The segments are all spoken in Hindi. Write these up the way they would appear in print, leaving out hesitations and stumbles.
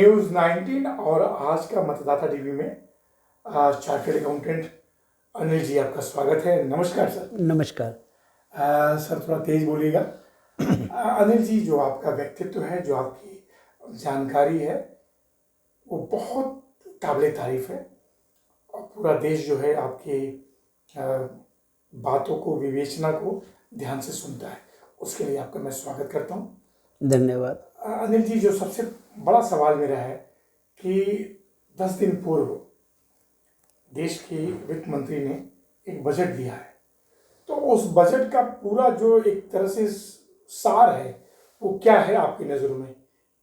न्यूज़ 19 और आज का मतदाता टीवी में चार्टर्ड अकाउंटेंट अनिल जी आपका स्वागत है। नमस्कार सर। नमस्कार। सर थोड़ा तेज बोलिएगा। अनिल जी, जो आपका व्यक्तित्व है, जो आपकी जानकारी है, वो बहुत काबिल तारीफ है और पूरा देश जो है आपकी बातों को, विवेचना को ध्यान से सुनता है। उसके लिए आपका मैं स्वागत करता हूँ। धन्यवाद। अनिल जी, जो सबसे बड़ा सवाल मेरा है कि 10 दिन पूर्व देश के वित्त मंत्री ने एक बजट दिया है, तो उस बजट का पूरा जो एक तरह से सार है वो क्या है आपकी नज़रों में?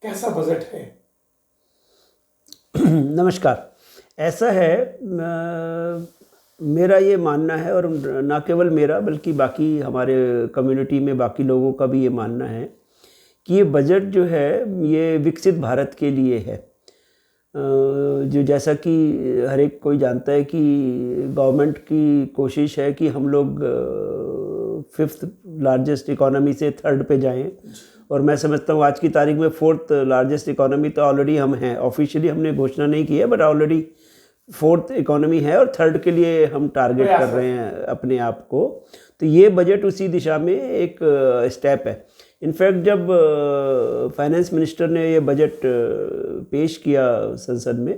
कैसा बजट है? नमस्कार। ऐसा है, मेरा ये मानना है, और ना केवल मेरा बल्कि बाकी हमारे कम्युनिटी में बाकी लोगों का भी ये मानना है कि ये बजट जो है ये विकसित भारत के लिए है। जो जैसा कि हर एक कोई जानता है कि गवर्नमेंट की कोशिश है कि हम लोग 5th लार्जेस्ट इकोनॉमी से 3rd पे जाएं, और मैं समझता हूँ आज की तारीख में 4th लार्जेस्ट इकोनॉमी तो ऑलरेडी हम हैं। ऑफिशियली हमने घोषणा नहीं की है, बट ऑलरेडी 4th इकोनॉमी है और 3rd के लिए हम टारगेट कर रहे हैं अपने आप को। तो ये बजट उसी दिशा में एक स्टेप है। इनफैक्ट जब फाइनेंस मिनिस्टर ने ये बजट पेश किया संसद में,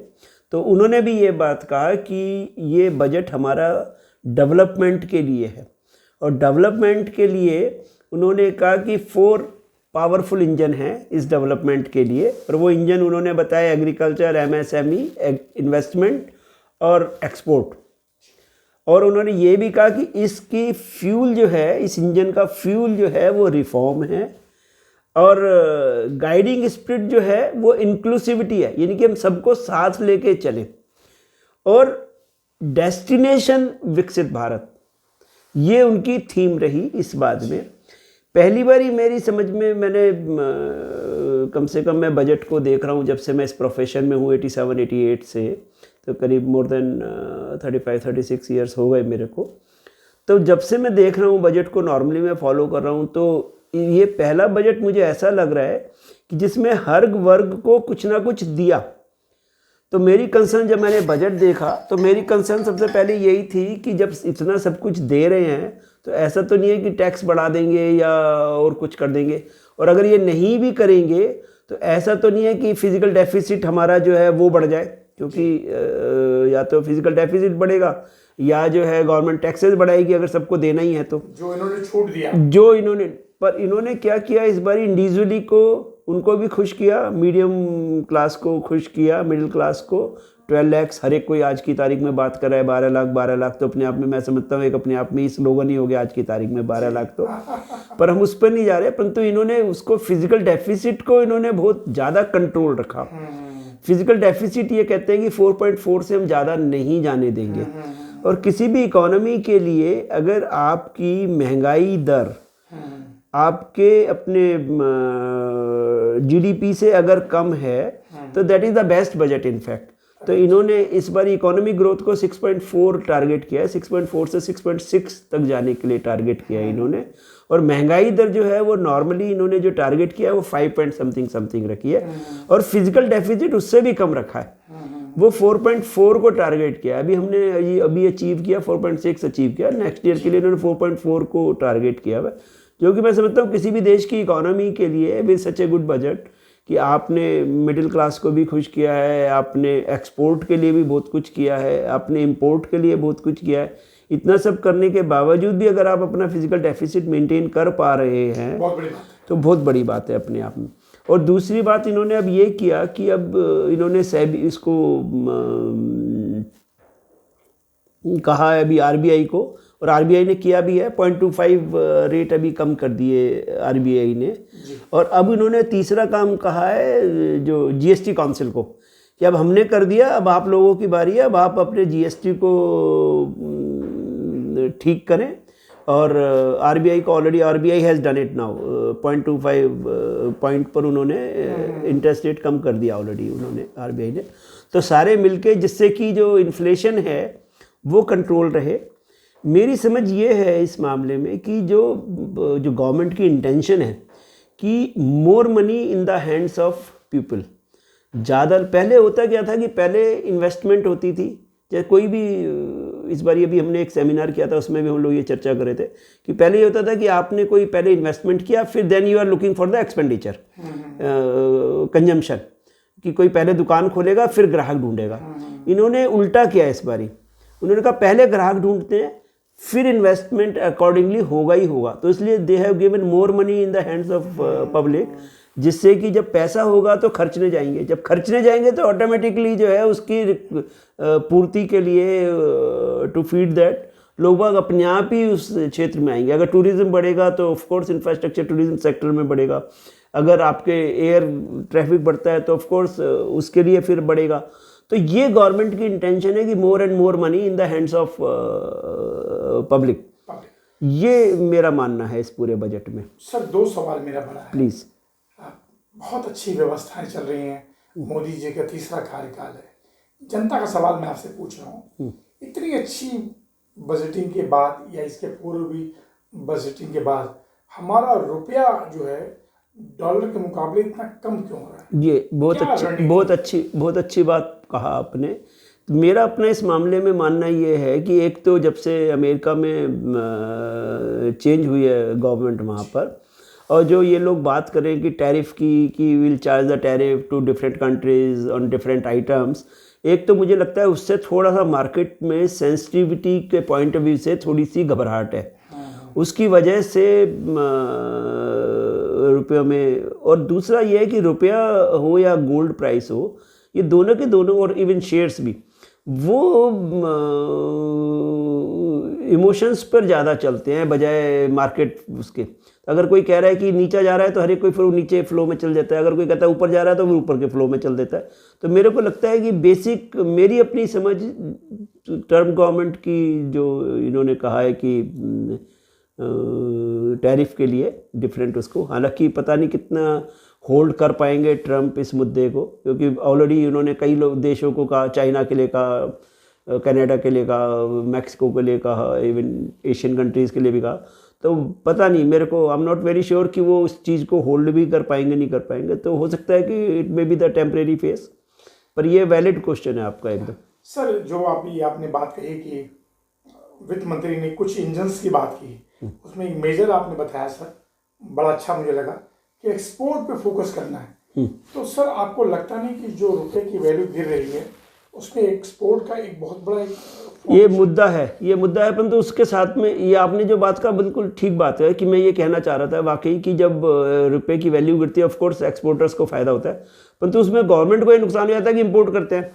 तो उन्होंने भी ये बात कहा कि ये बजट हमारा डेवलपमेंट के लिए है, और डेवलपमेंट के लिए उन्होंने कहा कि 4 पावरफुल इंजन हैं इस डेवलपमेंट के लिए, और वो इंजन उन्होंने बताया एग्रीकल्चर, एमएसएमई, इन्वेस्टमेंट और एक्सपोर्ट। और उन्होंने ये भी कहा कि इसकी फ्यूल जो है, इस इंजन का फ्यूल जो है वो रिफॉर्म है, और गाइडिंग स्पिरिट जो है वो इंक्लूसिविटी है, यानी कि हम सबको साथ लेके चलें, और डेस्टिनेशन विकसित भारत, ये उनकी थीम रही इस बात में। पहली बारी मेरी समझ में, मैंने कम से कम मैं बजट को देख रहा हूँ जब से मैं इस प्रोफेशन में हूँ 87-88 से, तो करीब मोर देन 35-36 ईयर्स हो गए मेरे को। तो जब से मैं देख रहा हूँ बजट को, नॉर्मली मैं फॉलो कर रहा हूँ, तो ये पहला बजट मुझे ऐसा लग रहा है कि जिसमें हर वर्ग को कुछ ना कुछ दिया। तो मेरी कंसर्न, जब मैंने बजट देखा तो मेरी कंसर्न सबसे पहले यही थी कि जब इतना सब कुछ दे रहे हैं तो ऐसा तो नहीं है कि टैक्स बढ़ा देंगे या और कुछ कर देंगे, और अगर ये नहीं भी करेंगे तो ऐसा तो नहीं है कि फिजिकल डेफिसिट हमारा जो है वो बढ़ जाए, क्योंकि या तो फिजिकल डेफिसिट बढ़ेगा या जो है गवर्नमेंट टैक्सेस बढ़ाएगी अगर सबको देना ही है तो। जो इन्होंने छूट दिया, जो इन्होंने, पर इन्होंने क्या किया इस बार, इंडिविजुअली को, उनको भी खुश किया, मीडियम क्लास को खुश किया, मिडिल क्लास को 12 लाख, हर एक कोई आज की तारीख में बात कर रहा है 12 लाख तो अपने आप में मैं समझता हूँ एक अपने आप में ही स्लोगन ही हो गया आज की तारीख में 12 लाख तो। पर हम उस पर नहीं जा रहे, परंतु इन्होंने उसको फिजिकल डेफिसिट को इन्होंने बहुत ज़्यादा कंट्रोल रखा। फिजिकल डेफिसिट ये कहते हैं कि 4.4 से हम ज़्यादा नहीं जाने देंगे। और किसी भी इकोनॉमी के लिए अगर आपकी महंगाई दर आपके अपने जीडीपी से अगर कम है तो that is the best budget in fact. तो इन्होंने इस बार इकोनॉमिक ग्रोथ को 6.4 टारगेट किया है, 6.4 से 6.6 तक जाने के लिए टारगेट किया है इन्होंने। और महंगाई दर जो है वो नॉर्मली इन्होंने जो टारगेट किया है वो 5 रखी है, और फिजिकल डेफिसिट उससे भी कम रखा है, वो 4.4 को टारगेट किया है। अभी हमने अभी अचीव किया, 4.6 अचीव किया, नेक्स्ट ईयर के लिए इन्होंने 4.4 को टारगेट किया है, जो कि मैं समझता हूँ किसी भी देश की इकोनॉमी के लिए with such a good budget कि आपने मिडिल क्लास को भी खुश किया है, आपने एक्सपोर्ट के लिए भी बहुत कुछ किया है, आपने इंपोर्ट के लिए बहुत कुछ किया है। इतना सब करने के बावजूद भी अगर आप अपना फिजिकल डेफिसिट मेंटेन कर पा रहे हैं तो बहुत बड़ी बात है अपने आप में। और दूसरी बात इन्होंने अब ये किया कि अब इन्होंने इसको कहा है अभी आरबीआई को, और आरबीआई ने किया भी है, 0.25 रेट अभी कम कर दिए आरबीआई ने। और अब इन्होंने तीसरा काम कहा है जो जीएसटी काउंसिल को कि अब हमने कर दिया, अब आप लोगों की बारी है, अब आप अपने जीएसटी को ठीक करें। और आरबीआई को already RBI has done it now, 0.25 point पर उन्होंने इंटरेस्ट रेट कम कर दिया ऑलरेडी उन्होंने, आरबीआई ने। तो सारे मिलके जिससे कि जो इन्फ्लेशन है वो कंट्रोल रहे। मेरी समझ ये है इस मामले में कि जो गवर्नमेंट की इंटेंशन है कि more money in the hands of people, ज़्यादा पहले होता क्या था कि पहले इन्वेस्टमेंट होती थी, जैसे कोई भी इस बार अभी हमने एक सेमिनार किया था, उसमें भी हम लोग ये चर्चा कर रहे थे कि पहले ये होता था कि आपने कोई पहले इन्वेस्टमेंट किया, फिर then you are looking for the expenditure consumption, कि कोई पहले दुकान खोलेगा फिर ग्राहक ढूंढेगा। इन्होंने उल्टा किया इस बारी, उन्होंने कहा पहले ग्राहक ढूंढते हैं फिर इन्वेस्टमेंट अकॉर्डिंगली होगा ही होगा। तो इसलिए they have given more money in the hands of public, जिससे कि जब पैसा होगा तो खर्चने जाएंगे, जब खर्चने जाएंगे तो ऑटोमेटिकली जो है उसकी पूर्ति के लिए टू फीड दैट लोग बाग अपने आप ही उस क्षेत्र में आएंगे। अगर टूरिज्म बढ़ेगा तो of course infrastructure tourism sector में बढ़ेगा, अगर आपके एयर ट्रैफिक बढ़ता है तो ऑफ कोर्स उसके लिए फिर बढ़ेगा। तो ये गवर्नमेंट की इंटेंशन है कि more and more money in the hands of public, ये मेरा मानना है इस पूरे बजट में। सर 2 सवाल मेरा बड़ा है प्लीज़। बहुत अच्छी व्यवस्थाएं चल रही हैं, मोदी जी का 3रा कार्यकाल है, जनता का सवाल मैं आपसे पूछ रहा हूँ, इतनी अच्छी बजटिंग के बाद या इसके पूर्व भी बजटिंग के बाद हमारा रुपया जो है डॉलर के मुकाबले इतना कम क्यों हो रहा है? ये बहुत अच्छी बात कहा आपने। मेरा अपना इस मामले में मानना ये है कि एक तो जब से अमेरिका में चेंज हुई है गवर्नमेंट वहाँ पर, और जो ये लोग बात करें कि टैरिफ की कि will charge the tariff to different countries on different items, एक तो मुझे लगता है उससे थोड़ा सा मार्केट में सेंसिटिविटी के पॉइंट ऑफ व्यू से थोड़ी सी घबराहट है, उसकी वजह से रुपयों में। और दूसरा ये है कि रुपया हो या गोल्ड प्राइस हो, ये दोनों के दोनों, और इवन शेयर्स भी, वो इमोशंस पर ज़्यादा चलते हैं बजाय मार्केट उसके। अगर कोई कह रहा है कि नीचा जा रहा है तो हर एक कोई फ्लो नीचे फ्लो में चल जाता है, अगर कोई कहता है ऊपर जा रहा है तो वो ऊपर के फ्लो में चल देता है। तो मेरे को लगता है कि बेसिक मेरी अपनी समझ टर्म गवर्नमेंट की जो इन्होंने कहा है कि टैरिफ के लिए डिफरेंट उसको, हालांकि पता नहीं कितना होल्ड कर पाएंगे ट्रम्प इस मुद्दे को, क्योंकि ऑलरेडी उन्होंने कई देशों को कहा, चाइना के लिए कहा, कनाडा के लिए कहा, मैक्सिको के लिए कहा, इवन एशियन कंट्रीज़ के लिए भी कहा। तो पता नहीं, मेरे को I am not very sure कि वो उस चीज़ को होल्ड भी कर पाएंगे नहीं कर पाएंगे। तो हो सकता है कि it may be the temporary face, पर ये वैलिड क्वेश्चन है आपका एकदम। सर जो आपने बात कही कि वित्त मंत्री ने कुछ इंजन्स की बात की, उसमें एक मेजर आपने बताया सर, बड़ा अच्छा मुझे लगा कि एक्सपोर्ट पे फोकस करना है। तो सर आपको लगता नहीं कि जो रुपए की वैल्यू गिर रही है उसमें एक्सपोर्ट का एक बहुत बड़ा ये मुद्दा है, परंतु उसके साथ में ये आपने जो बात कहा बिल्कुल ठीक बात है कि मैं ये कहना चाह रहा था वाकई कि जब रुपए की वैल्यू गिरती है ऑफ कोर्स एक्सपोर्टर्स को फ़ायदा होता है, परंतु उसमें गवर्नमेंट को ये नुकसान हो जाता है कि इंपोर्ट करते हैं।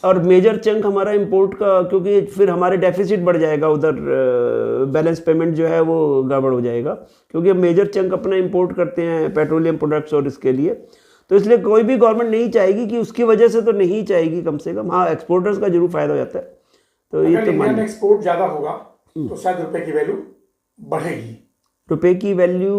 और मेजर चंक हमारा इंपोर्ट का, क्योंकि फिर हमारे डेफिसिट बढ़ जाएगा, उधर बैलेंस पेमेंट जो है वो गड़बड़ हो जाएगा, क्योंकि मेजर चंक अपना इंपोर्ट करते हैं पेट्रोलियम प्रोडक्ट्स और इसके लिए। तो इसलिए कोई भी गवर्नमेंट नहीं चाहेगी कि उसकी वजह से तो नहीं चाहेगी, कम से कम हाँ एक्सपोर्टर्स का जरूर फायदा हो जाता है। तो ये तो मान एक्सपोर्ट ज़्यादा होगा तो शायद रुपए की वैल्यू बढ़ेगी। रुपए की वैल्यू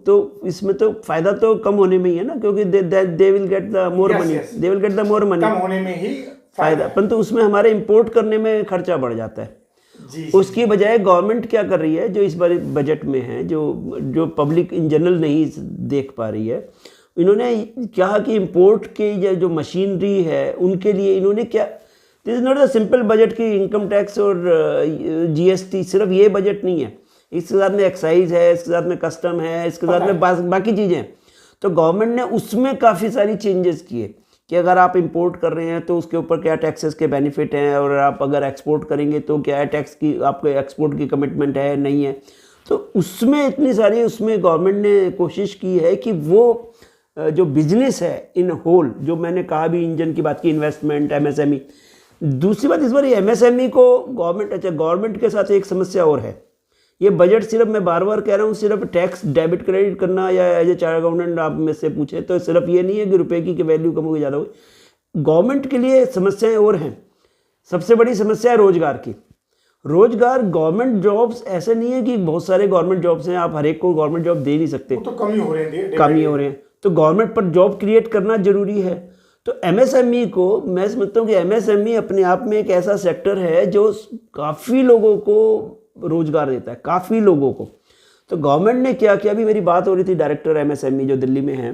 तो इसमें तो फायदा तो कम होने में ही है ना, क्योंकि they will get the more money, they will get the more money, कम होने में ही फायदा, परंतु उसमें हमारे इंपोर्ट करने में खर्चा बढ़ जाता है। जी, उसकी बजाय गवर्नमेंट क्या कर रही है, जो इस बार बजट में है, जो पब्लिक इन जनरल नहीं देख पा रही है, इन्होंने कहा कि इंपोर्ट के जो मशीनरी है उनके लिए इन्होंने क्या, this is not a simple budget की इनकम टैक्स और जीएसटी सिर्फ ये बजट नहीं है, इसके साथ में एक्साइज है, इसके साथ में कस्टम है, इसके साथ में बाकी चीज़ें हैं। तो गवर्नमेंट ने उसमें काफ़ी सारी चेंजेस किए कि अगर आप इंपोर्ट कर रहे हैं तो उसके ऊपर क्या टैक्सेस के बेनिफिट हैं, और आप अगर एक्सपोर्ट करेंगे तो क्या है टैक्स की आपको एक्सपोर्ट की कमिटमेंट है नहीं है। तो उसमें इतनी सारी उसमें गवर्नमेंट ने कोशिश की है कि वो जो बिजनेस है इन होल, जो मैंने कहा भी इंजन की बात की, इन्वेस्टमेंट, एमएसएमई। दूसरी बात इस बार एमएसएमई को गवर्नमेंट के साथ एक समस्या और है, ये बजट सिर्फ, मैं बार बार कह रहा हूँ, सिर्फ टैक्स डेबिट क्रेडिट करना या एज ए चार्टर्ड अकाउंटेंट आप में से पूछे तो सिर्फ ये नहीं है कि रुपए की वैल्यू कम होगी ज़्यादा होगी। गवर्नमेंट के लिए समस्याएं और हैं। सबसे बड़ी समस्या है रोजगार की। रोजगार, गवर्नमेंट जॉब्स ऐसे नहीं है कि बहुत सारे गवर्नमेंट जॉब्स हैं, आप हर एक को गवर्नमेंट जॉब दे नहीं सकते, तो कम ही हो रहे हैं। तो गवर्नमेंट पर जॉब क्रिएट करना जरूरी है। तो एमएसएमई को मैं समझता हूँ कि एमएसएमई अपने आप में एक ऐसा सेक्टर है जो काफ़ी लोगों को रोजगार देता है, काफ़ी लोगों को। तो गवर्नमेंट ने क्या किया, अभी मेरी बात हो रही थी डायरेक्टर एमएसएमई जो दिल्ली में हैं,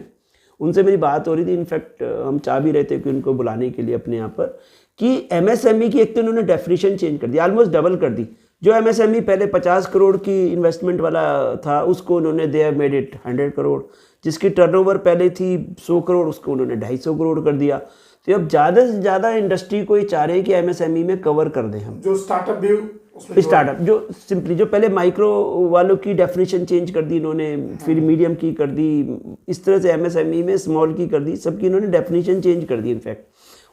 उनसे मेरी बात हो रही थी, इनफैक्ट हम चाह भी रहे थे कि उनको बुलाने के लिए अपने यहाँ पर, कि एमएसएमई की एक तो उन्होंने डेफिनेशन चेंज कर दी, ऑलमोस्ट डबल कर दी। जो एमएसएमई पहले 50 करोड़ की इन्वेस्टमेंट वाला था उसको उन्होंने they have made it 100 crore, जिसकी टर्नओवर पहले थी 100 करोड़ उसको उन्होंने 250 करोड़ कर दिया। तो अब ज़्यादा से ज़्यादा इंडस्ट्री को ये चाह रहे हैं कि एमएसएमई में कवर कर दें हम। जो स्टार्टअप भी उसमें स्टार्टअप जो सिंपली जो पहले माइक्रो वालों की डेफिनेशन चेंज कर दी इन्होंने, फिर मीडियम की कर दी, इस तरह से एमएसएमई में स्मॉल की कर दी, सबकी इन्होंने डेफिनेशन चेंज कर दी। इनफैक्ट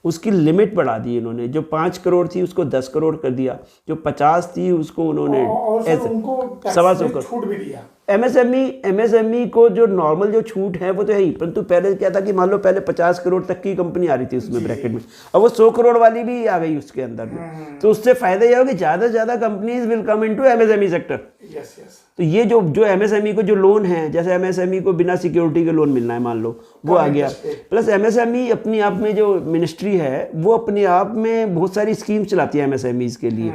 उसकी लिमिट बढ़ा दी इन्होंने, जो 5 करोड़ थी उसको 10 करोड़ कर दिया, जो 50 थी उसको उन्होंने ऐसे उनको 125 करोड़ छूट भी दिया। एमएसएमई को जो नॉर्मल जो छूट है वो तो है ही, परंतु पहले क्या था कि मान लो पहले 50 करोड़ तक की कंपनी आ रही थी उसमें ब्रैकेट में, अब वो 100 करोड़ वाली भी आ गई उसके अंदर में। तो उससे फायदा यह होगा कि ज़्यादा से ज़्यादा companies will come into MSME sector. Yes yes. तो ये जो एमएसएमई को जो लोन है, जैसे एमएसएमई को बिना सिक्योरिटी के लोन मिलना है मान लो, वो आ गया। प्लस एमएसएमई अपनी आप में जो मिनिस्ट्री है वो अपने आप में बहुत सारी स्कीम चलाती है एमएसएमईज के लिए,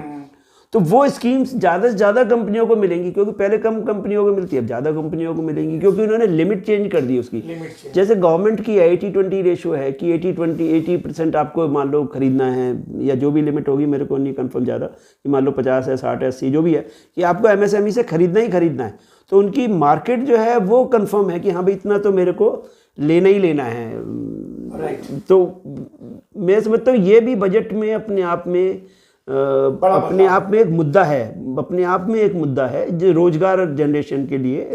तो वो स्कीम्स ज़्यादा से ज़्यादा कंपनियों को मिलेंगी, क्योंकि पहले कम कंपनियों को मिलती है, अब ज़्यादा कंपनियों को मिलेंगी, क्योंकि उन्होंने लिमिट चेंज कर दी उसकी। जैसे गवर्नमेंट की 80-20 रेशो है कि 80% आपको मान लो खरीदना है, या जो भी लिमिट होगी, मेरे को नहीं कंफर्म ज़्यादा, कि मान लो 50 है, 60 है, 80 जो भी है, कि आपको एमएसएमई से खरीदना ही खरीदना है। तो उनकी मार्केट जो है वो कंफर्म है कि हाँ भाई इतना तो मेरे को लेना ही लेना है। तो मैं समझता हूँ ये भी बजट में अपने आप में अपने आप में एक मुद्दा है, अपने आप में एक मुद्दा है जो रोजगार जनरेशन के लिए।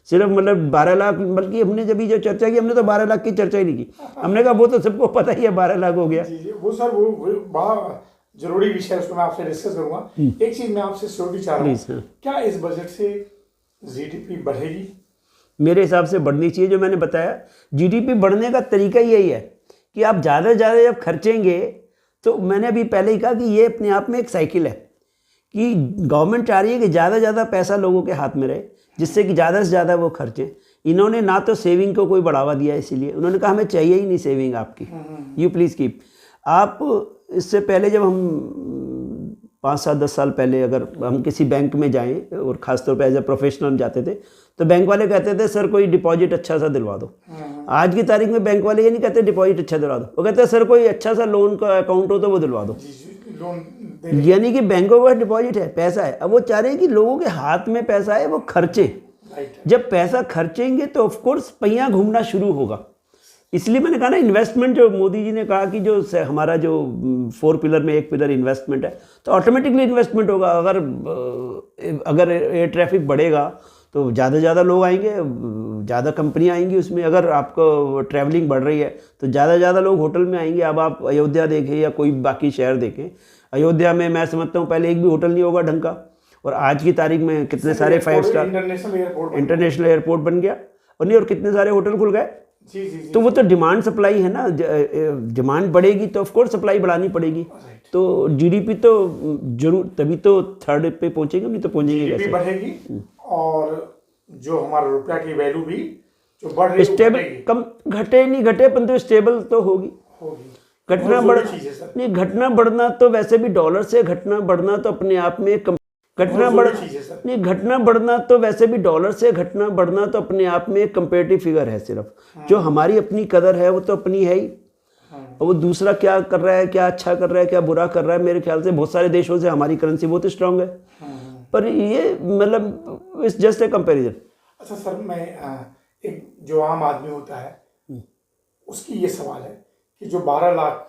सिर्फ मतलब 12 लाख, बल्कि हमने जब जो चर्चा की हमने तो 12 लाख की चर्चा ही नहीं की, हमने कहा वो तो सबको पता ही है 12 लाख हो गया। जी वो सर वो बड़ा जरूरी विषय है, उसको मैं आपसे डिस्कस करूंगा। एक चीज मैं आपसे श्योरिटी चाह रहा हूँ, क्या इस बजट से जीडीपी बढ़ेगी? मेरे हिसाब से बढ़नी चाहिए। जो मैंने बताया, जीडीपी बढ़ने का तरीका यही है कि आप ज़्यादा से ज़्यादा जब खर्चेंगे, तो मैंने अभी पहले ही कहा कि ये अपने आप में एक साइकिल है कि गवर्नमेंट चाह रही है कि ज़्यादा से ज़्यादा पैसा लोगों के हाथ में रहे, जिससे कि ज़्यादा से ज़्यादा वो खर्चें। इन्होंने ना तो सेविंग को कोई बढ़ावा दिया, इसीलिए उन्होंने कहा हमें चाहिए ही नहीं सेविंग आपकी, यू प्लीज़ कीप। आप इससे पहले जब हम 5-7-10 साल पहले अगर हम किसी बैंक में जाएं, और ख़ासतौर पे एज ए प्रोफेशनल जाते थे, तो बैंक वाले कहते थे सर कोई डिपॉजिट अच्छा सा दिलवा दो। आज की तारीख में बैंक वाले ये नहीं कहते डिपॉजिट अच्छा दिलवा दो, वो कहते हैं सर कोई अच्छा सा लोन का अकाउंट हो तो वो दिलवा दो। यानी कि बैंकों का डिपॉजिट है, पैसा है, अब वो चाह रहे हैं कि लोगों के हाथ में पैसा है, वो खर्चे। जब पैसा खर्चेंगे तो ऑफकोर्स पहिया घूमना शुरू होगा। इसलिए मैंने कहा ना, इन्वेस्टमेंट जो मोदी जी ने कहा कि जो हमारा जो 4 पिलर में एक पिलर इन्वेस्टमेंट है, तो ऑटोमेटिकली इन्वेस्टमेंट होगा। अगर एयर ट्रैफिक बढ़ेगा तो ज़्यादा से ज़्यादा लोग आएंगे, ज़्यादा कंपनियां आएंगी उसमें। अगर आपको ट्रैवलिंग बढ़ रही है तो ज़्यादा से ज़्यादा लोग होटल में आएंगे। अब आप अयोध्या देखें या कोई बाकी शहर देखें, अयोध्या में मैं समझता हूँ पहले एक भी होटल नहीं होगा ढंग का, और आज की तारीख में कितने सारे 5 स्टार इंटरनेशनल एयरपोर्ट बन गया, और नहीं और कितने सारे होटल खुल गए। तो वो तो डिमांड सप्लाई है ना, डिमांड बढ़ेगी तो ऑफकोर्स सप्लाई बढ़ानी पड़ेगी। तो जीडीपी तो जरूर, तभी तो 3rd पे पहुंचेंगे, नहीं तो पहुंचेंगे कैसे? बढ़ेगी, और जो हमारा रुपया की वैल्यू भी जो बढ़ रही है, स्टेबल, कम घटे नहीं घटे, परंतु स्टेबल तो होगी। घटना नहीं, घटना बढ़ना तो वैसे भी डॉलर से, घटना बढ़ना तो अपने आप में घटना बढ़ना तो वैसे भी डॉलर से, घटना बढ़ना तो अपने आप में एक कंपेरेटिव फिगर है। सिर्फ जो हमारी अपनी कदर है वो तो अपनी है ही, और वो दूसरा क्या कर रहा है, क्या अच्छा कर रहा है, क्या बुरा कर रहा है, मेरे ख्याल से बहुत सारे देशों से हमारी करेंसी बहुत स्ट्रांग है। पर ये मतलब इट्स जस्ट ए कंपैरिजन। अच्छा सर, मैं एक जो आम आदमी होता है उसकी ये सवाल है कि जो 12 लाख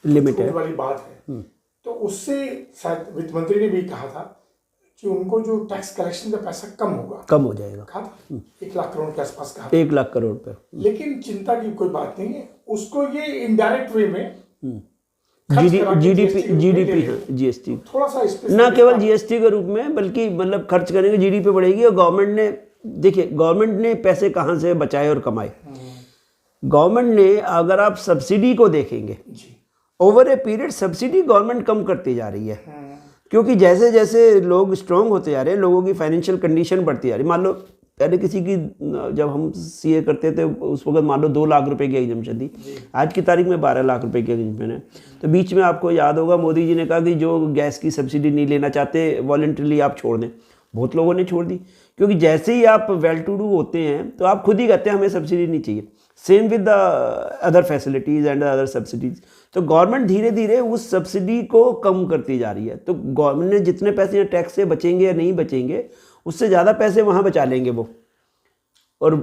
लिमिट है वाली बात है, तो उससे शायद वित्त मंत्री ने भी कहा था कि उनको जो टैक्स कलेक्शन का पैसा कम होगा, कम हो जाएगा। कहा था 1 लाख करोड़ के आसपास कहा, 1 लाख करोड़ पे। लेकिन चिंता की कोई बात नहीं है, उसको ये इनडायरेक्ट वे में जीडीपी जीएसटी, थोड़ा सा ना केवल जीएसटी के रूप में, बल्कि मतलब खर्च करेंगे जीडीपी बढ़ेगी। और गवर्नमेंट ने, देखिए गवर्नमेंट ने पैसे कहाँ से बचाए और कमाए। गवर्नमेंट ने, अगर आप सब्सिडी को देखेंगे, over a period subsidy government कम करती जा रही है, क्योंकि जैसे जैसे लोग स्ट्रांग होते जा रहे हैं, लोगों की फाइनेंशियल कंडीशन बढ़ती जा रही है। मान लो पहले किसी की, जब हम सीए करते थे उस वक्त मान लो 2 लाख रुपए की एग्जम्पशन थी, आज की तारीख में 12 लाख रुपए की एग्जम्पशन है। तो बीच में आपको याद होगा मोदी जी ने कहा कि जो गैस की सब्सिडी नहीं लेना चाहते वॉलंटरली आप छोड़ दें, बहुत लोगों ने छोड़ दी, क्योंकि जैसे ही आप वेल टू डू होते हैं तो आप खुद ही कहते हैं हमें सब्सिडी नहीं चाहिए। Same with the other facilities and other subsidies. तो गवर्नमेंट धीरे धीरे उस सब्सिडी को कम करती जा रही है। तो गवर्नमेंट ने जितने पैसे टैक्स से बचेंगे या नहीं बचेंगे, उससे ज़्यादा पैसे वहाँ बचा लेंगे वो। और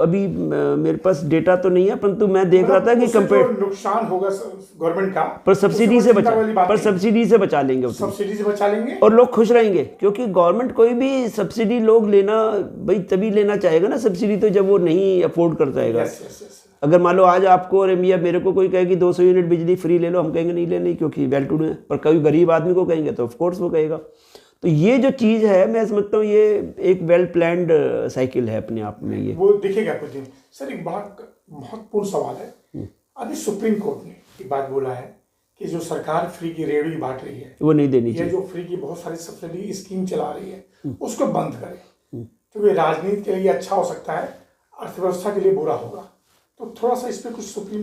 अभी मेरे पास डेटा तो नहीं है, परंतु मैं देख रहा था कि कंपेयर नुकसान होगा गवर्नमेंट का, पर सब्सिडी से बचा लेंगे, सब्सिडी से बचा लेंगे और लोग खुश रहेंगे। क्योंकि गवर्नमेंट कोई भी सब्सिडी लोग लेना भाई तभी लेना चाहेगा ना सब्सिडी, तो जब वो नहीं अफोर्ड कर पाएगा। अगर मान लो आज आपको और मेरे को कोई कहे कि 200 यूनिट बिजली फ्री ले लो, हम कहेंगे नहीं लेनी क्योंकि वेल टू डू है। पर कभी गरीब आदमी को कहेंगे तो ऑफकोर्स वो कहेगा। तो ये जो चीज़ है, मैं समझता हूँ ये एक वेल प्लान्ड साइकिल है अपने आप में। ये वो दिखेगा कुछ दिन। सर एक बड़ा महत्वपूर्ण सवाल है, अभी सुप्रीम कोर्ट ने एक बात बोला है कि जो सरकार फ्री की रेहड़ी बांट रही है वो नहीं देनी चाहिए, जो फ्री की बहुत सारी सब्सिडी स्कीम चला रही है उसको बंद करे, क्योंकि राजनीति के लिए अच्छा हो सकता है, अर्थव्यवस्था के लिए बुरा होगा। तो थोड़ा सा इस पे कुछ सुप्रीम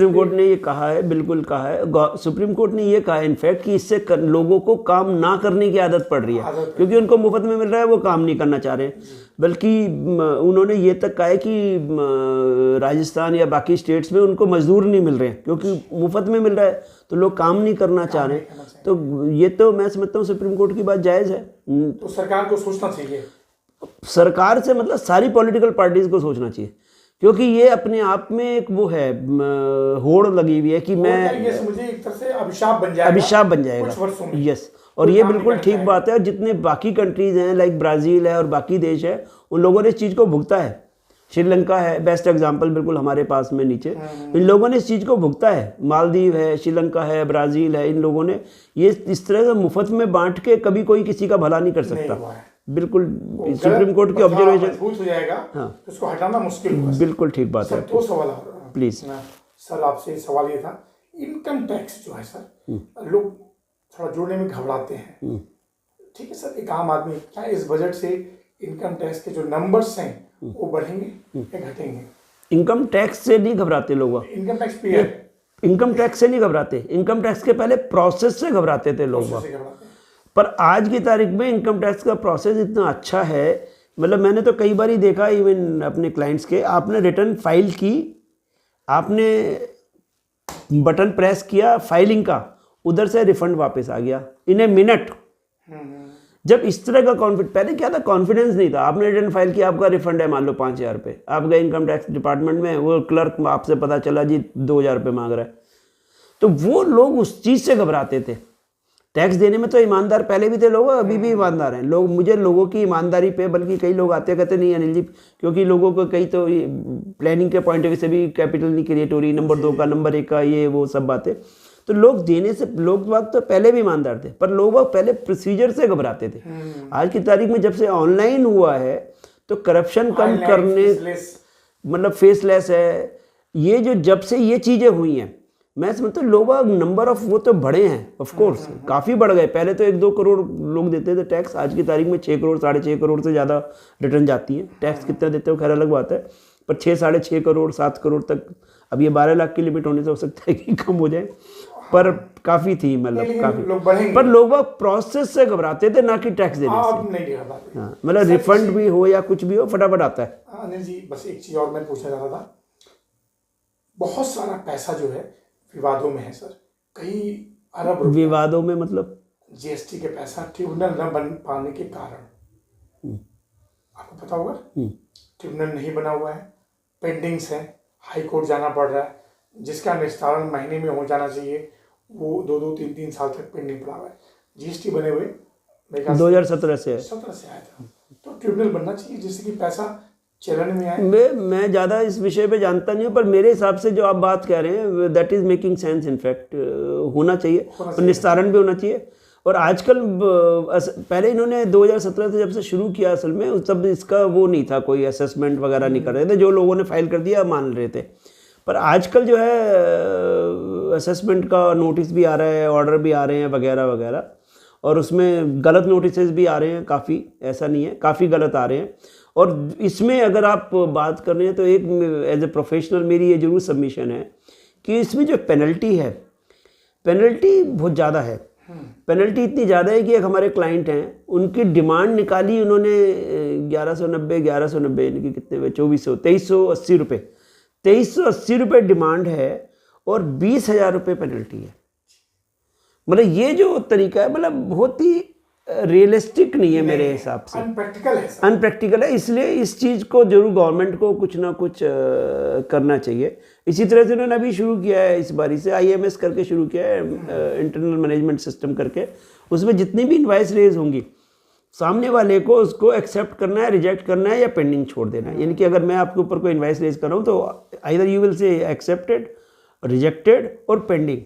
कोर्ट ने ये कहा है, बिल्कुल कहा है। सुप्रीम कोर्ट ने ये कहा है इनफैक्ट कि इससे लोगों को काम ना करने की आदत पड़ रही है, क्योंकि उनको मुफ्त में मिल रहा है, वो काम नहीं करना चाह रहे। बल्कि उन्होंने ये तक कहा है कि राजस्थान या बाकी स्टेट्स में उनको मजदूर नहीं मिल रहे हैं, क्योंकि मुफ्त में मिल रहा है तो लोग काम नहीं करना चाह रहे। तो ये तो मैं समझता हूँ सुप्रीम कोर्ट की बात जायज़ है। तो सरकार को सोचना चाहिए, सरकार से मतलब सारी पॉलिटिकल पार्टीज को सोचना चाहिए, क्योंकि ये अपने आप में एक वो है होड़ लगी हुई है कि मैं ये मुझे एक तरह से अभिशाप बन जाएगा कुछ वर्षों में। यस, और ये बिल्कुल ठीक बात है। जितने बाकी कंट्रीज हैं लाइक ब्राज़ील है और बाकी देश है, उन लोगों ने इस चीज़ को भुगता है। श्रीलंका है बेस्ट एग्जांपल, बिल्कुल हमारे पास में नीचे। इन लोगों ने इस चीज़ को भुगता है। मालदीव है, श्रीलंका है, ब्राज़ील है, इन लोगों ने ये इस तरह से मुफ्त में बांट के कभी कोई किसी का भला नहीं कर सकता। बिल्कुल सुप्रीम कोर्ट की ऑब्जर्वेशन मजबूत हो जाएगा। हाँ, उसको हटाना मुश्किल होगा। बिल्कुल ठीक बात है। दो सवाल प्लीज सर आपसे, सवाल ये था, इनकम टैक्स जो है सर, लोग थोड़ा जोड़ने में घबराते हैं। ठीक है सर, एक आम आदमी क्या इस बजट से इनकम टैक्स के जो नंबर्स हैं वो बढ़ेंगे या घटेंगे? इनकम टैक्स से नहीं घबराते लोग, income tax payer income tax से नहीं घबराते, इनकम टैक्स के पहले प्रोसेस से घबराते थे लोग। पर आज की तारीख में इनकम टैक्स का प्रोसेस इतना अच्छा है, मतलब मैंने तो कई बार ही देखा इवन अपने क्लाइंट्स के, आपने रिटर्न फाइल की, आपने बटन प्रेस किया फाइलिंग का, उधर से रिफंड वापस आ गया इन ए मिनट। जब इस तरह का कॉन्फिडेंस, पहले क्या था, कॉन्फिडेंस नहीं था। आपने रिटर्न फाइल किया, आपका रिफंड है मान लो 5,000 रुपये, आप गए इनकम टैक्स डिपार्टमेंट में, वो क्लर्क आपसे पता चला जी 2,000 रुपये मांग रहा है, तो वो लोग उस चीज़ से घबराते थे। टैक्स देने में तो ईमानदार पहले भी थे लोग, अभी भी ईमानदार हैं लोग। मुझे लोगों की ईमानदारी पे, बल्कि कई लोग आते कहते नहीं अनिल जी, क्योंकि लोगों को कई तो प्लानिंग के पॉइंट ऑफ व्यू से भी कैपिटल नहीं क्रिएट हो रही, नंबर 2 का, नंबर 1 का, ये वो सब बातें। तो लोग देने से, लोग बाग तो पहले भी ईमानदार थे, पर लोग पहले प्रोसीजर से घबराते थे। आज की तारीख में जब से ऑनलाइन हुआ है तो करप्शन कम करने, मतलब फेसलेस है, ये जो जब से ये चीज़ें हुई हैं, मैं समझता हूँ लोग नंबर ऑफ वो तो बढ़े हैं, ऑफ कोर्स काफ़ी बढ़ गए। पहले तो 1-2 करोड़ लोग देते थे टैक्स, आज की तारीख में 6 करोड़ 6.5 करोड़ से ज़्यादा रिटर्न जाती है। टैक्स कितना देते हो खैर अलग बात है, पर 6-6.5 करोड़ 7 करोड़ तक, अब ये 12 लाख की लिमिट होने से हो सकता है कि कम हो जाए, पर काफ़ी थी, मतलब काफ़ी। पर लोग प्रोसेस से घबराते थे, ना कि टैक्स देने से। हाँ, मतलब रिफंड भी हो या कुछ भी हो, फटाफट आता है। अनिल जी बस एक चीज़ और मैं पूछना चाह रहा था, बहुत सारा पैसा जो है विवादों में है सर, कई अरब विवादों में, मतलब जीएसटी के पैसा ट्रिब्यूनल न बन पाने के कारण, आपको पता होगा ट्रिब्यूनल नहीं बना हुआ है, पेंडिंग्स है, हाई कोर्ट जाना पड़ रहा है, जिसका निस्तारण महीने में हो जाना चाहिए, वो 2-2, 3-3 साल तक पेंडिंग पड़ा हुआ है। जीएसटी बने हुए 2017 से आया था, तो ट्रिब्यूनल बनना चाहिए जिससे कि पैसा चलन में आए। मैं ज़्यादा इस विषय पे जानता नहीं हूँ, पर मेरे हिसाब से जो आप बात कह रहे हैं that is making sense. In fact होना चाहिए और निस्तारण भी होना चाहिए। और आजकल पहले इन्होंने 2017 से जब से शुरू किया असल में, तब इसका वो नहीं था, कोई असेसमेंट वगैरह नहीं कर रहे थे, जो लोगों ने फाइल कर दिया मान रहे थे। पर आजकल जो है असेसमेंट का नोटिस भी आ रहा है, ऑर्डर भी आ रहे हैं वगैरह वगैरह, और उसमें गलत नोटिस भी आ रहे हैं काफ़ी, ऐसा नहीं है, काफ़ी गलत आ रहे हैं। और इसमें अगर आप बात कर रहे हैं तो एक एज ए प्रोफेशनल मेरी ये जरूर सबमिशन है कि इसमें जो पेनल्टी है, पेनल्टी बहुत ज़्यादा है। पेनल्टी इतनी ज़्यादा है कि एक हमारे क्लाइंट हैं, उनकी डिमांड निकाली उन्होंने 1190 इनकी कितने में 2380 रुपये 2380 रुपये डिमांड है और 20,000 रुपये पेनल्टी है। मतलब ये जो तरीका है मतलब बहुत ही रियलिस्टिक नहीं है मेरे हिसाब से, अनप्रैक्टिकल है। इसलिए इस चीज़ को जरूर गवर्नमेंट को कुछ ना कुछ करना चाहिए। इसी तरह से उन्होंने अभी शुरू किया है, इस बारी से IMS करके शुरू किया है, इंटरनल मैनेजमेंट सिस्टम करके। उसमें जितनी भी इनवाइस रेज होंगी सामने वाले को उसको एक्सेप्ट करना है, रिजेक्ट करना है या पेंडिंग छोड़ देना है। यानी कि अगर मैं आपके ऊपर कोई इनवाइस रेज कर रहा हूँ तो either you will say accepted, rejected और पेंडिंग।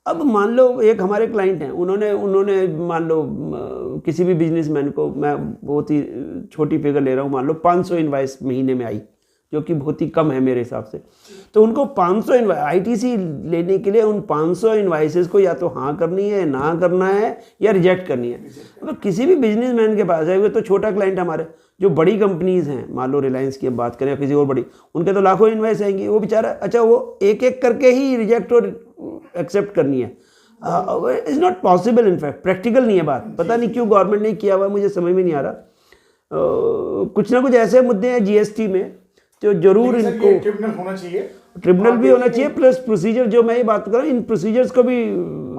अब मान लो एक हमारे क्लाइंट हैं, उन्होंने मान लो किसी भी बिजनेसमैन को, मैं बहुत ही छोटी फिगर ले रहा हूँ, मान लो 500 इनवाइस महीने में आई, जो कि बहुत ही कम है मेरे हिसाब से। तो उनको 500 ITC लेने के लिए उन 500 इनवाइसेस को या तो हाँ करनी है, ना करना है या रिजेक्ट करनी है। मतलब किसी भी बिजनेसमैन के पास है, वो तो छोटा क्लाइंट हमारे, जो बड़ी कंपनीज हैं, मान लो रिलायंस की हम बात करें या किसी और बड़ी, उनके तो लाखों इनवाइस आएंगी। वो बेचारा अच्छा वो एक एक करके ही रिजेक्ट और एक्सेप्ट करनी है। Is not possible, in fact practical नहीं है बात। पता नहीं क्यों गवर्नमेंट ने किया हुआ, मुझे समझ में नहीं आ रहा। कुछ ना कुछ ऐसे मुद्दे हैं GST में जो जरूर इनको ट्रिब्यूनल भी होना चाहिए, प्लस प्रोसीजर जो मैं ये बात कर रहा हूँ, इन प्रोसीजर्स को भी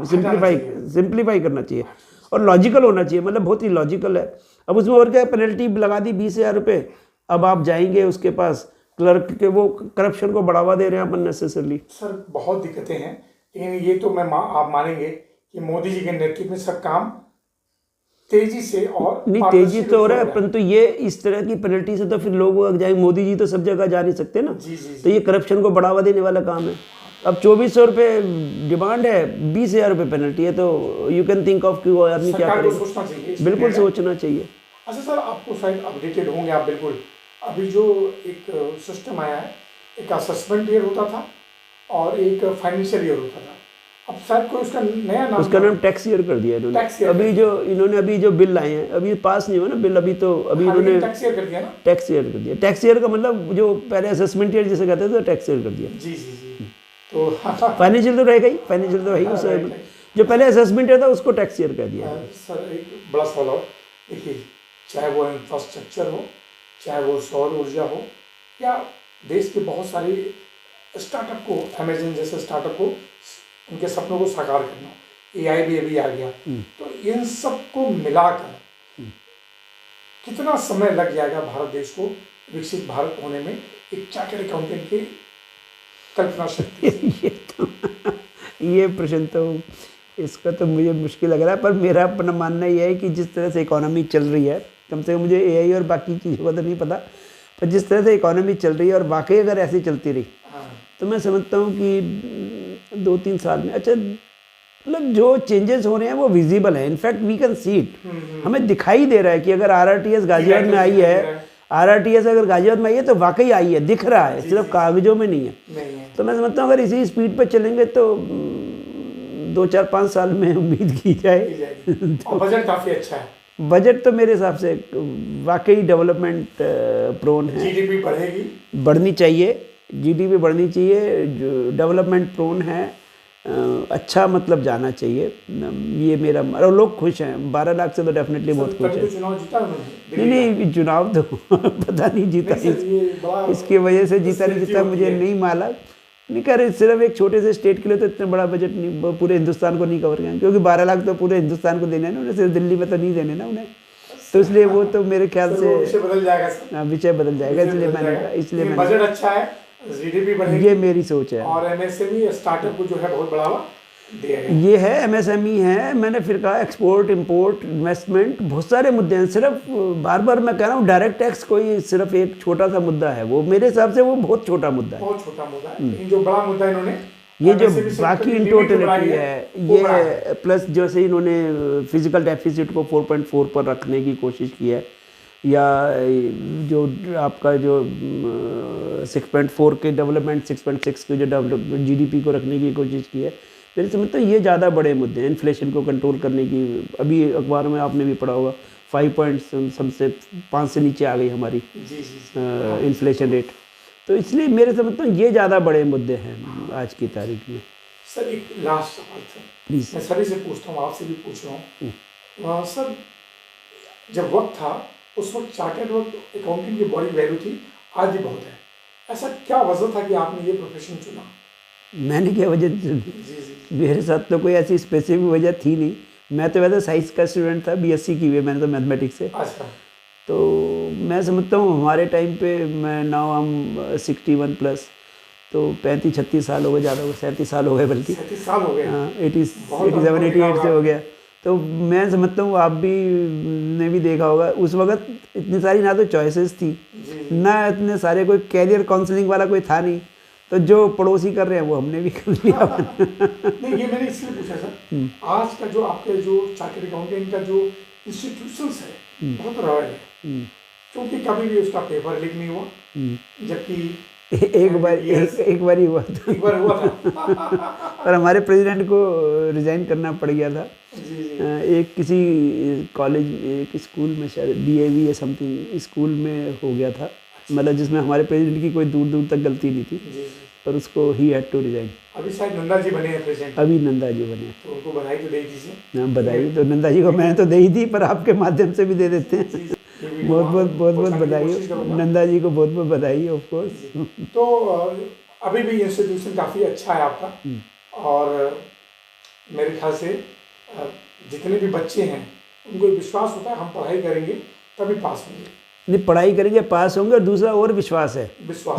सिंप्लीफाई करना चाहिए और लॉजिकल होना चाहिए। मतलब बहुत ही लॉजिकल है। अब उसमें और क्या, पेनल्टी लगा दी 20,000 रुपये। अब आप जाएंगे उसके पास क्लर्क के, वो करप्शन को बढ़ावा दे रहे हैं अननेसेसरली। सर बहुत दिक्कतें हैं, लेकिन ये तो आप मानेंगे कि मोदी जी के नेतृत्व में सब काम तेजी से और नहीं, तेजी तो हो रहा है, परंतु ये इस तरह की पेनल्टी से तो फिर लोग जाएंगे। मोदी जी तो सब जगह जा नहीं सकते ना। तो ये करप्शन को बढ़ावा देने वाला काम है। अब 2400 रुपये डिमांड है, 20,000 रुपये पेनल्टी है, तो यू कैन थिंक ऑफ कि वो आदमी क्या करेगा। बिल्कुल सोचना चाहिए। अच्छा सर, आपको शायद अपडेटेड होंगे आप बिल्कुल, अभी जो एक सिस्टम आया है, एक असेसमेंट ईयर होता था और एक फाइनेंशियल ईयर होता था। अब शायद कोई उसका नया नाम, उसका नाम टैक्स ईयर कर दिया इन्होंने। अभी जो बिल आए हैं, अभी पास नहीं हुआ ना बिल, अभी इन्होंने टैक्स ईयर कर दिया ना। टैक्स ईयर कर दिया। टैक्स ईयर का मतलब जो पहले असेसमेंट ईयर जिसे कहते थे, तो टैक्स ईयर कर दिया। जी। तो फाइनेंशियल तो रहेगा ही, फाइनेंशियल तो है ही। जो पहले असेसमेंट ईयर था उसको टैक्स ईयर कर दिया। सर एक बड़ा सवाल और, देखिए, चाहे वो इंफ्रास्ट्रक्चर हो, चाहे वो सौर ऊर्जा हो, या देश के बहुत सारे स्टार्टअप को, अमेजन जैसे स्टार्टअप को, उनके सपनों को साकार करना, AI भी अभी आ गया, तो इन सब को मिलाकर कितना समय लग जाएगा भारत देश को विकसित भारत होने में, एक चार्टर्ड अकाउंटेंट की कल्पना शक्ति? ये प्रश्न तो, इसका तो मुझे मुश्किल लग रहा है, पर मेरा अपना मानना यह है कि जिस तरह से इकोनॉमी चल रही है, कम से कम मुझे AI और बाकी चीज़ों का तो नहीं पता, पर जिस तरह से इकोनॉमी चल रही है और वाकई अगर ऐसी चलती रही तो मैं समझता हूँ कि 2-3 साल में, अच्छा मतलब जो चेंजेस हो रहे हैं वो विजिबल है। In fact we can see it, हमें दिखाई दे रहा है कि अगर RRTS गाजियाबाद में आई है, RRTS अगर गाजियाबाद में आई है तो वाकई आई है, दिख रहा है, सिर्फ कागजों में नहीं है। तो मैं समझता हूँ अगर इसी स्पीड पर चलेंगे तो 2-4-5 साल में उम्मीद की जाए। तो बजट काफ़ी अच्छा है। बजट तो मेरे हिसाब से वाकई डेवलपमेंट प्रोन है। GDP बढ़ेगी, बढ़नी चाहिए, GDP बढ़नी चाहिए, डेवलपमेंट प्रोन है, अच्छा मतलब जाना चाहिए। ये मेरा, और लोग खुश हैं। 12 लाख से तो डेफिनेटली बहुत खुश है। चुनाव जीता उन्होंने? नहीं, चुनाव तो पता नहीं जीता, इसकी वजह से जीता नहीं जीता मुझे नहीं मालूम। नहीं कह रहे, सिर्फ एक छोटे से स्टेट के लिए तो इतना बड़ा बजट नहीं, पूरे हिंदुस्तान को नहीं कवर करें, क्योंकि 12 लाख तो पूरे हिंदुस्तान को देना है ना उन्हें, सिर्फ दिल्ली में तो नहीं देने ना उन्हें। तो इसलिए वो तो मेरे ख्याल से विषय बदल जाएगा। विषय बदल जाएगा, इसलिए मैंने बजट अच्छा है, GDP बढ़ेगी, ये मेरी सोच है। और MSME स्टार्टअप को जो है बहुत बढ़ावा दिया है। ये है, MSME है, मैंने फिर कहा एक्सपोर्ट, इंपोर्ट, इन्वेस्टमेंट, बहुत सारे मुद्दे हैं। सिर्फ बार बार मैं कह रहा हूँ डायरेक्ट टैक्स कोई सिर्फ एक छोटा सा मुद्दा है, वो मेरे हिसाब से वो बहुत छोटा मुद्दा है, बहुत छोटा मुद्दा है। लेकिन जो बड़ा मुद्दा इन्होंने, ये जो बाकी इन टोटलिटी है, ये प्लस जैसे इन्होंने फिजिकल डेफिसिट को 4.4 पर रखने की कोशिश की है, या जो आपका जो 6.4 के डेवलपमेंट 6.6 के जो GDP को रखने की कोशिश की है। मेरे समझता हूँ ये ज़्यादा बड़े मुद्दे हैं। इन्फ्लेशन को कंट्रोल करने की, अभी अखबार में आपने भी पढ़ा होगा, 5 से नीचे आ गई हमारी इन्फ्लेशन रेट। तो इसलिए मेरे समझता हूँ ये ज़्यादा बड़े मुद्दे हैं आज की तारीख में। सर एक लास्ट सवाल था, प्लीज। मैं सभी से पूछता हूँ, आपसे भी पूछ रहा हूँ। सर जब वक्त था उस वक्त चार्टर्ड अकाउंटिंग की बड़ी वैल्यू थी, आज भी बहुत है, ऐसा क्या वजह था कि आपने ये प्रोफेशन चुना? मैंने क्या वजह जी जी। मेरे साथ तो कोई ऐसी स्पेसिफिक वजह थी नहीं। मैं तो वैसे साइंस का स्टूडेंट था, बीएससी की हुई है मैंने तो मैथमेटिक्स से। अच्छा। तो मैं समझता हूँ हमारे टाइम पे, मैं नाउ हम 61 प्लस, तो 35-36 साल हो गए, ज़्यादा हो गए, 37 साल हो गए, बल्कि 37 साल हो गए। हाँ, बहुत 87 अनुभव देखा 88 से होगा हो गया। तो मैं समझता हूँ आप भी ने भी देखा होगा, उस वक्त इतनी सारी ना तो चॉइसेस थी, जी जी। ना इतने सारे कोई कैरियर काउंसलिंग वाला कोई था नहीं। तो जो पड़ोसी कर रहे हैं वो हमने भी कर लिया। नहीं, ये मैंने इसलिए पूछा सर, आज का जो आपके जो चार्टर्ड अकाउंटेंट का जो इंस्टीट्यूशंस है बहुत रॉयल है, क्योंकि कभी भी उसका पेपर लीक नहीं हुआ, जबकि एक बार ही हुआ था। एक बार हुआ था। और हमारे प्रेसिडेंट को रिजाइन करना पड़ गया था। जी जी। एक किसी कॉलेज, एक स्कूल में, शायद डीएवी या समथिंग स्कूल में हो गया था, मतलब जिसमें हमारे प्रेसिडेंट की कोई दूर दूर तक गलती नहीं थी, जी जी। पर उसको ही हैड टू रिजाइन। अभी शायद नंदा जी बने हैं प्रेसिडेंट, अभी नंदा जी बने। तो उनको बधाई तो दे दीजिए। हाँ, बधाई तो नंदा जी को मैंने तो दे ही दी, पर आपके माध्यम से भी दे देते हैं। जी, ये वीडियो बहुत वहाँ बहुत पहुंचाने की बधाई कोशिश करूंगा। नंदा जी को, बहुत बहुत बधाई ऑफ कोर्स। तो अभी भी इंस्टीट्यूशन काफ़ी अच्छा है आपका, और मेरे ख्याल से जितने भी बच्चे हैं उनको विश्वास होता है हम पढ़ाई करेंगे तभी पास होंगे। नहीं, पढ़ाई करेंगे पास होंगे, और दूसरा और विश्वास है,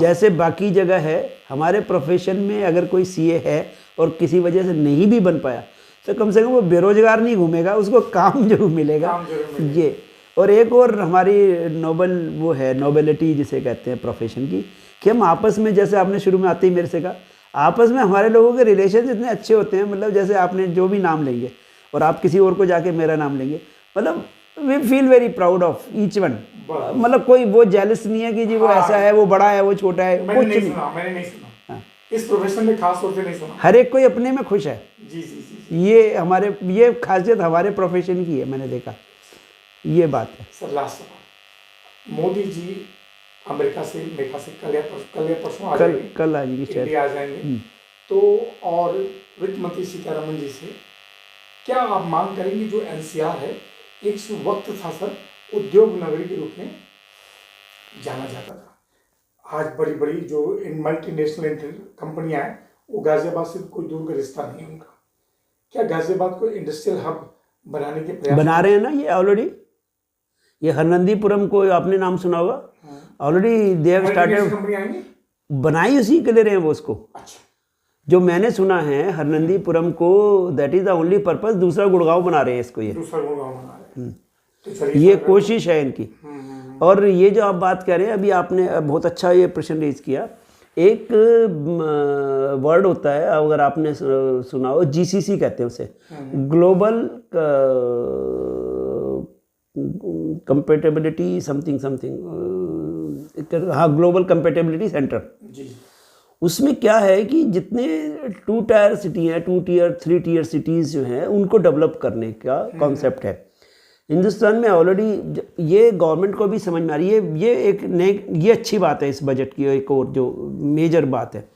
जैसे बाकी जगह है, हमारे प्रोफेशन में अगर कोई सीए है और किसी वजह से नहीं भी बन पाया, तो कम से कम वो बेरोजगार नहीं घूमेगा, उसको काम जरूर मिलेगा। ये और एक और हमारी नोबल वो है, नोबेलिटी जिसे कहते हैं प्रोफेशन की, कि हम आपस में, जैसे आपने शुरू में आते ही मेरे से कहा, आपस में हमारे लोगों के रिलेशन इतने अच्छे होते हैं, मतलब जैसे आपने जो भी नाम लेंगे और आप किसी और को जाके मेरा नाम लेंगे, मतलब we feel very proud of each one. मतलब कोई वो जेलस नहीं है कि जी वो ऐसा है, वो बड़ा है, वो छोटा है, मैंने कुछ नहीं नहीं। सुना, मैंने नहीं सुना, इस प्रोफेशन में खास तौर से नहीं सुना। हर एक कोई अपने में खुश है। जी जी जी। ये खासियत हमारे प्रोफेशन की है, मैंने देखा, ये बात है। सर लास्ट सवाल, मोदी जी अमेरिका से मेरे ख्याल से कल या परसों आ जाएंगे, कल आ जाएंगे, इंडिया आ जाएंगे, तो और वित्त मंत्री सीतारमण जी से क्या आप मांग करेंगे, जो एनसीआर है एक वक्त था सर उद्योग नगरी के रूप में जाना जाता था, आज बड़ी बड़ी जो मल्टीनेशनल कंपनियां हैं वो गाजियाबाद से कोई दूर का रिश्ता नहीं है उनका, क्या गाजियाबाद को इंडस्ट्रियल हब बनाने के प्रयास बना रहे हैं ना ये ऑलरेडी? ये हरनंदीपुरम को आपने नाम सुना होगा, already they have started, company आएंगी, बनाई उसी के लिए रहे हैं वो उसको। अच्छा, जो मैंने सुना है हरनंदीपुरम को, that is the only purpose, दूसरा गुड़गांव बना रहे हैं इसको, ये दूसरा गुड़गांव बना रहे हैं, तो चलिए ये कोशिश है इनकी। और ये जो आप बात कर रहे हैं, अभी आपने बहुत अच्छा ये प्रश्न रेज किया। एक वर्ड होता है, अगर आपने सुना हो, जीसीसी कहते हैं उसे, ग्लोबल कंपेटेबिलिटी समथिंग समथिंग, हाँ, ग्लोबल कंपेटेबिलिटी सेंटर। जी। उसमें क्या है कि जितने 2 टायर सिटी हैं, 2 टियर 3 टियर सिटीज़ जो हैं, उनको डेवलप करने का कॉन्सेप्ट है हिंदुस्तान में ऑलरेडी। ये गवर्नमेंट को भी समझ में आ रही है, ये एक नई, ये अच्छी बात है इस बजट की। एक और जो मेजर बात है,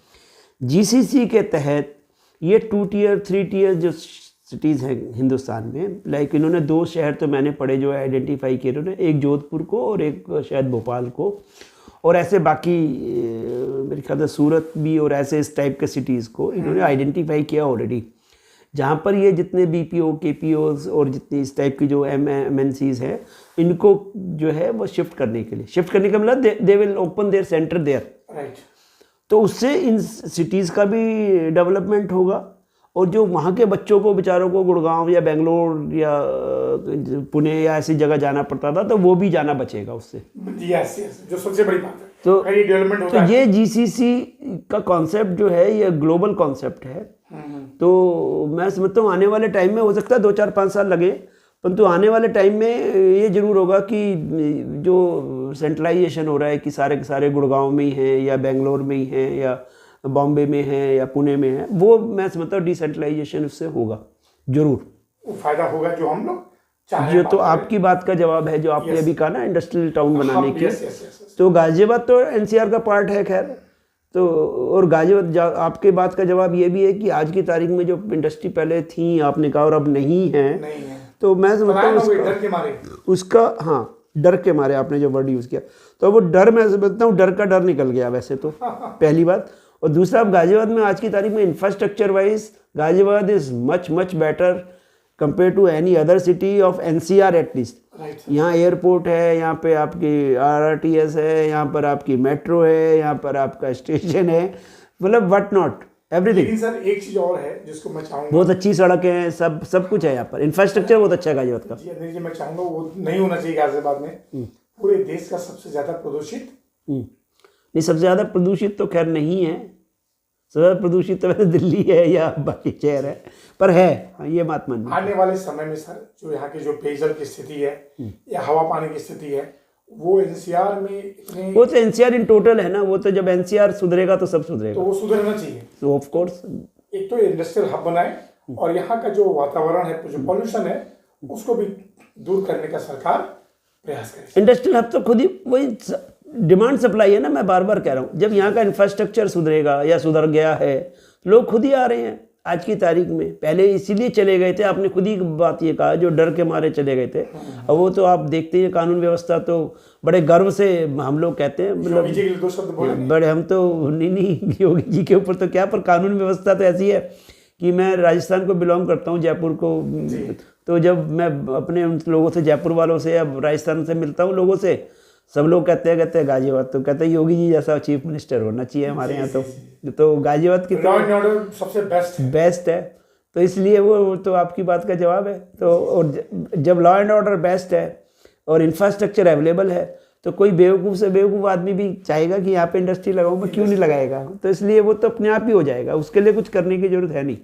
जीसीसी के तहत ये 2 टियर 3 टियर जो सिटीज़ हैं हिंदुस्तान में, लाइक इन्होंने 2 शहर तो मैंने पढ़े जो आइडेंटिफाई किए इन्होंने, एक जोधपुर को और एक शायद भोपाल को, और ऐसे बाकी मेरे ख्याल से सूरत भी, और ऐसे इस टाइप के सिटीज़ को इन्होंने आइडेंटिफाई किया ऑलरेडी, जहाँ पर ये जितने बीपीओ केपीओज और जितनी इस टाइप की जो एमएनसीज हैं, इनको जो है वो शिफ्ट करने का मतलब they will open their centre there, right. तो उससे इन सिटीज़ का भी डेवलपमेंट होगा, और जो वहाँ के बच्चों को, बेचारों को गुड़गांव या बेंगलोर या पुणे या ऐसी जगह जाना पड़ता था, तो वो भी जाना बचेगा उससे। यस, जो सबसे बड़ी बात है, तो डेवलपमेंट होता है। ये जीसीसी का कॉन्सेप्ट जो है, ये ग्लोबल कॉन्सेप्ट है। तो मैं समझता हूँ आने वाले टाइम में हो सकता है 2-4-5 साल लगे, परंतु आने वाले टाइम में ये जरूर होगा कि जो सेंट्रलाइजेशन हो रहा है कि सारे के सारे गुड़गांव में ही हैं या बेंगलोर में ही हैं या बॉम्बे में है या पुणे में है, वो मैं समझता हूँ डिसेंट्रलाइजेशन उससे होगा जरूर, वो फायदा होगा जो हम लोग चाह जो तो आपकी बात का जवाब है, जो आपने अभी कहा ना इंडस्ट्रियल टाउन बनाने की। यस। तो गाजियाबाद तो एनसीआर का पार्ट है, खैर, तो और गाजियाबाद आपके बात का जवाब ये भी है कि आज की तारीख में जो इंडस्ट्री पहले थी आपने कहा और अब नहीं है, तो मैं समझता हूँ डर के मारे उसका, हाँ डर के मारे आपने जो वर्ड यूज़ किया, तो वो डर मैं समझता हूँ डर का डर निकल गया वैसे तो, पहली बात। और दूसरा, अब गाजियाबाद में आज की तारीख में infrastructure wise Ghaziabad is much better compare to any other city of NCR at least. यहाँ एयरपोर्ट है, यहाँ पे आपकी RRTS है, यहाँ पर आपकी मेट्रो है, यहाँ पर आपका स्टेशन है, मतलब व्हाट नॉट एवरीथिंग। लेकिन सर एक चीज और है जिसको मैं चाहूंगा, बहुत अच्छी सड़कें हैं, सब कुछ है यहाँ पर, इंफ्रास्ट्रक्चर बहुत अच्छा है गाजियाबाद का। जी अनिल जी, मैं चाहूंगा वो नहीं होना चाहिए गाजियाबाद में। पूरे देश का सबसे ज्यादा प्रदूषित, नहीं सबसे ज़्यादा प्रदूषित तो खैर नहीं है, सबसे ज़्यादा प्रदूषित तो वैसे दिल्ली है या बाकी शहर है, पर है, हाँ, ये बात माननी। आने वाले समय में सर जो यहाँ की जो पेयजल की स्थिति है या हवा पानी की स्थिति है, वो NCR में इतने, वो तो NCR इन टोटल है ना, वो तो जब NCR सुधरेगा तो सब सुधरेगा, तो वो सुधरना चाहिए। तो ऑफ कोर्स एक तो इंडस्ट्रियल हब बनाए और यहाँ का जो वातावरण है, जो पॉल्यूशन है, उसको भी दूर करने का सरकार प्रयास करे। इंडस्ट्रियल हब तो खुद ही वही डिमांड सप्लाई है ना, मैं बार बार कह रहा हूँ, जब यहाँ का इंफ्रास्ट्रक्चर सुधरेगा या सुधर गया है, लोग खुद ही आ रहे हैं आज की तारीख में। पहले इसीलिए चले गए थे, आपने खुद ही बात ये कहा, जो डर के मारे चले गए थे। अब वो तो आप देखते हैं कानून व्यवस्था तो बड़े गर्व से हम लोग कहते हैं, मतलब बड़े हम तो नहीं योगी जी के ऊपर तो क्या, पर कानून व्यवस्था तो ऐसी है कि मैं राजस्थान को बिलोंग करता हूँ, जयपुर को, तो जब मैं अपने उन लोगों से, जयपुर वालों से या राजस्थान से मिलता हूँ लोगों से, सब लोग कहते हैं गाजियाबाद, तो कहते हैं योगी जी जैसा चीफ मिनिस्टर होना चाहिए हमारे यहाँ। तो गाजियाबाद की लॉ एंड ऑर्डर सबसे बेस्ट है, तो इसलिए वो तो आपकी बात का जवाब है। तो और जब लॉ एंड ऑर्डर बेस्ट है और इंफ्रास्ट्रक्चर अवेलेबल है, तो कोई बेवकूफ़ से बेवकूफ़ आदमी भी चाहेगा कि यहाँ पे इंडस्ट्री लगाऊँ, मैं क्यों नहीं लगाएगा, तो इसलिए वो तो अपने आप ही हो जाएगा, उसके लिए कुछ करने की जरूरत है नहीं।